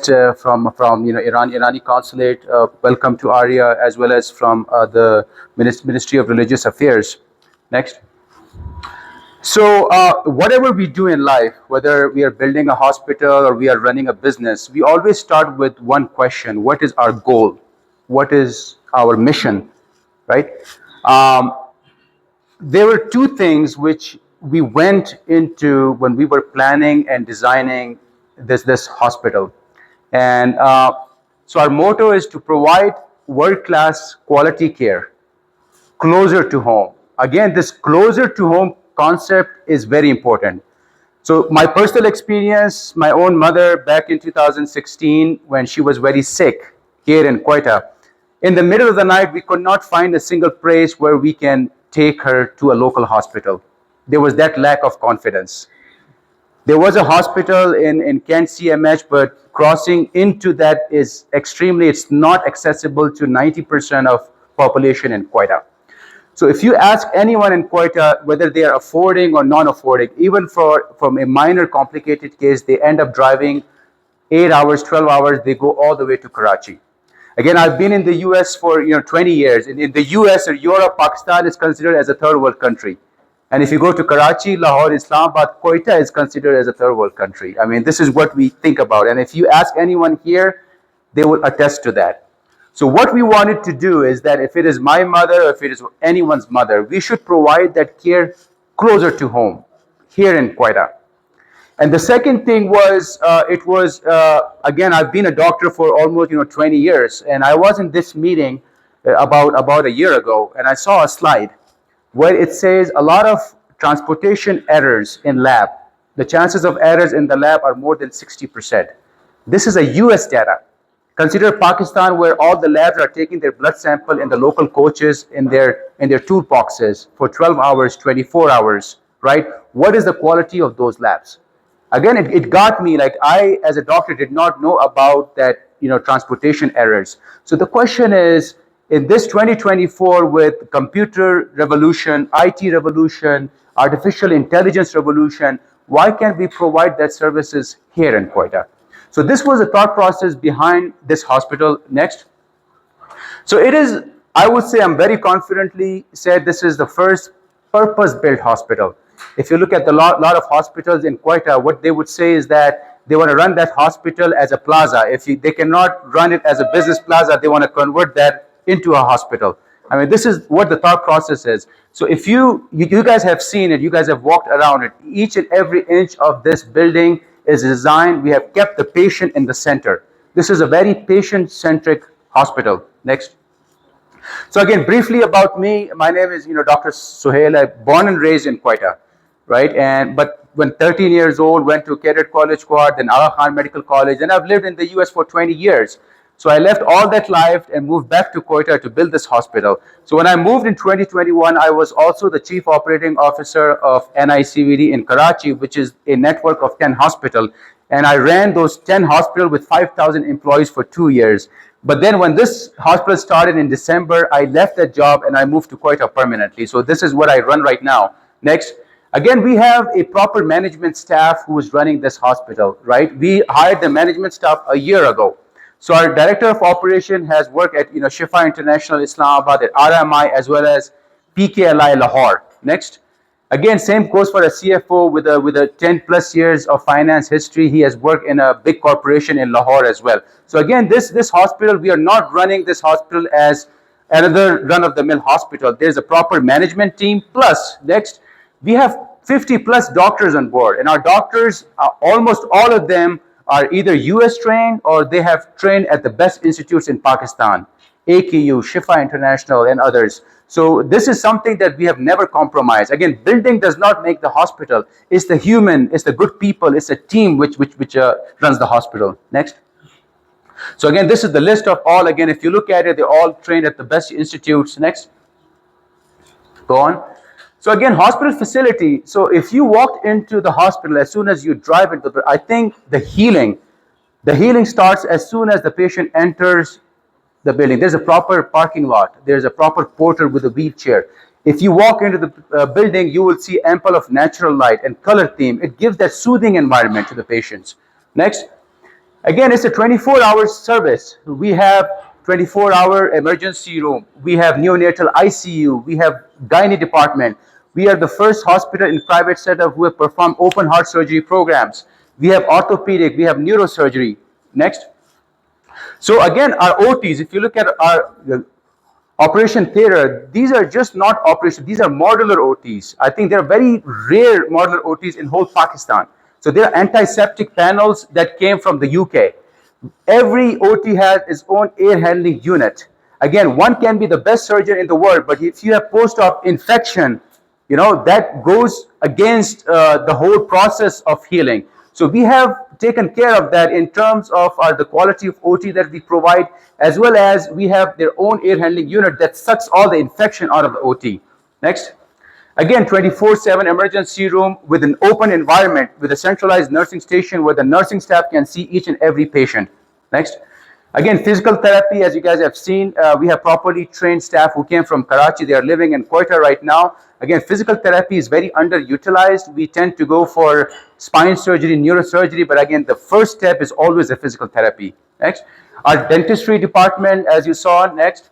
from Irani consulate. Welcome to Ariya, as well as from the Ministry of Religious Affairs. Next. So whatever we do in life, whether we are building a hospital or we are running a business, we always start with one question: what is our goal? What is our mission? Right? There were two things which we went into when we were planning and designing this hospital. And so our motto is to provide world-class quality care closer to home. Again, this closer to home concept is very important. So my personal experience, my own mother back in 2016, when she was very sick here in Quetta, in the middle of the night, we could not find a single place where we can take her to a local hospital. There was that lack of confidence. There was a hospital in Kent CMH, but crossing into that is it's not accessible to 90% of population in Quetta. So if you ask anyone in Quetta whether they are affording or non-affording, even from a minor complicated case, they end up driving 8 hours, 12 hours, they go all the way to Karachi. Again, I've been in the US for 20 years. In the US or Europe, Pakistan is considered as a third world country. And if you go to Karachi, Lahore, Islamabad, Quetta is considered as a third world country. I mean, this is what we think about. And if you ask anyone here, they will attest to that. So what we wanted to do is that if it is my mother or if it is anyone's mother, we should provide that care closer to home, here in Quetta. And the second thing was, again, I've been a doctor for almost 20 years. And I was in this meeting about a year ago, and I saw a slide where it says a lot of transportation errors in lab. The chances of errors in the lab are more than 60%. This is a US data. Consider Pakistan, where all the labs are taking their blood sample in the local coaches in their toolboxes for 12 hours, 24 hours, right? What is the quality of those labs? Again, it got me, like I, as a doctor, did not know about that, transportation errors. So the question is, in this 2024 with computer revolution, IT revolution, artificial intelligence revolution, why can't we provide that services here in Quetta? So this was the thought process behind this hospital. Next. So it is, I would say, I'm very confidently said this is the first purpose-built hospital. If you look at the lot of hospitals in Quetta, what they would say is that they want to run that hospital as a plaza. They cannot run it as a business plaza, they want to convert that into a hospital. I mean, this is what the thought process is. So if you guys have seen it, you guys have walked around it, each and every inch of this building is designed, we have kept the patient in the center. This is a very patient-centric hospital. Next. So again, briefly about me, my name is Dr. Sehil. I'm born and raised in Quetta, right? But when 13 years old, went to Cadet College Quad, then Aga Khan Medical College, and I've lived in the US for 20 years. So I left all that life and moved back to Quetta to build this hospital. So when I moved in 2021, I was also the Chief Operating Officer of NICVD in Karachi, which is a network of 10 hospitals. And I ran those 10 hospitals with 5,000 employees for 2 years. But then when this hospital started in December, I left that job and I moved to Quetta permanently. So this is what I run right now. Next. Again, we have a proper management staff who is running this hospital, right? We hired the management staff a year ago. So our Director of Operation has worked at Shifa International Islamabad, at RMI, as well as PKLI Lahore. Next. Again, same goes for a CFO with a 10 plus years of finance history. He has worked in a big corporation in Lahore as well. So again, this hospital, we are not running this hospital as another run-of-the-mill hospital. There's a proper management team. Plus, next, we have 50 plus doctors on board. And our doctors, almost all of them, are either US trained or they have trained at the best institutes in Pakistan, AKU, Shifa International, and others. So this is something that we have never compromised. Again, building does not make the hospital. It's the human, it's the good people, it's a team which runs the hospital. Next. So again, this is the list of all. Again, if you look at it, they're all trained at the best institutes. Next. Go on. So again, hospital facility. So if you walked into the hospital, as soon as you drive into I think the healing starts as soon as the patient enters the building. There's a proper parking lot. There's a proper porter with a wheelchair. If you walk into the building, you will see ample of natural light and color theme. It gives that soothing environment to the patients. Next. Again, it's a 24-hour service. We have 24-hour emergency room. We have neonatal ICU. We have gynae department. We are the first hospital in private setup who have performed open heart surgery programs. We have orthopedic. We have neurosurgery. Next. So again, our OTs, if you look at our operation theater, these are just not operations. These are modular OTs. I think there are very rare modular OTs in whole Pakistan. So there are antiseptic panels that came from the UK. Every OT has its own air handling unit. Again, one can be the best surgeon in the world, but if you have post-op infection, that goes against the whole process of healing. So we have taken care of that in terms of the quality of OT that we provide, as well as we have their own air handling unit that sucks all the infection out of the OT. Next. Again, 24/7 emergency room with an open environment with a centralized nursing station where the nursing staff can see each and every patient. Next. Again, physical therapy, as you guys have seen, we have properly trained staff who came from Karachi. They are living in Quetta right now. Again, physical therapy is very underutilized. We tend to go for spine surgery, neurosurgery, but again, the first step is always the physical therapy. Next. Our dentistry department, as you saw. Next.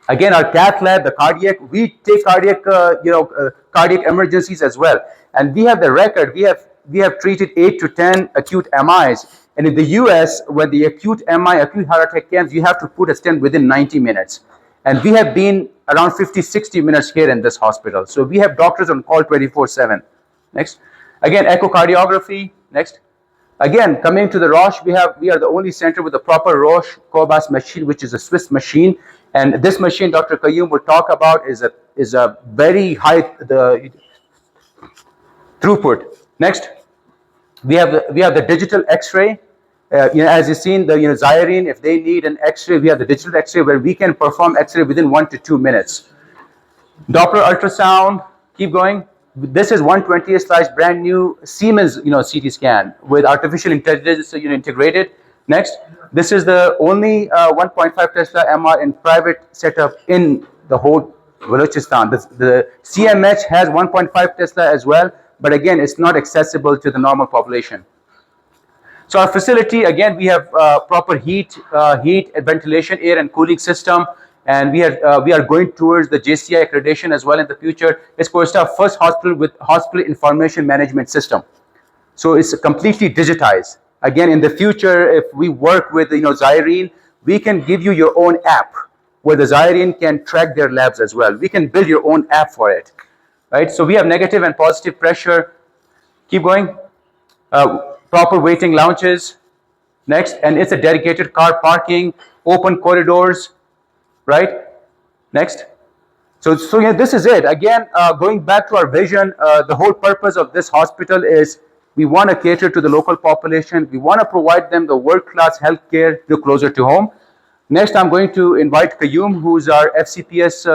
Again, our cath lab, the cardiac, we take cardiac emergencies as well. And we have the record. We have treated 8 to 10 acute MIs. And in the US, when the acute MI, acute heart attack comes, you have to put a stent within 90 minutes. And we have been around 50, 60 minutes here in this hospital. So we have doctors on call 24/7. Next. Again, echocardiography. Next. Again, coming to the Roche, we are the only center with a proper Roche Cobas machine, which is a Swiss machine. And this machine, Dr. Qayyum will talk about, is a very high throughput. Next. We have the digital X-ray. As you've seen, the Xyrene, if they need an X-ray, we have the digital X-ray where we can perform X-ray within 1 to 2 minutes. Doppler ultrasound, keep going. This is 1/20th slice, brand new Siemens, CT scan with artificial intelligence integrated. Next, this is the only 1.5 Tesla MR in private setup in the whole Balochistan. The CMH has 1.5 Tesla as well, but again, it's not accessible to the normal population. So our facility, again, we have proper heat, ventilation, air and cooling system, and we are going towards the JCI accreditation as well in the future. It's Koista first hospital with hospital information management system. So it's completely digitized. Again, in the future, if we work with Xyrene, we can give you your own app where the Xyrene can track their labs as well. We can build your own app for it, right? So we have negative and positive pressure. Keep going. Proper waiting lounges. Next, and it's a dedicated car parking, open corridors, right? Next. So this is it. Again, going back to our vision, the whole purpose of this hospital is we want to cater to the local population. We want to provide them the world-class healthcare closer to home. Next, I'm going to invite Qayyum, who's our FCPS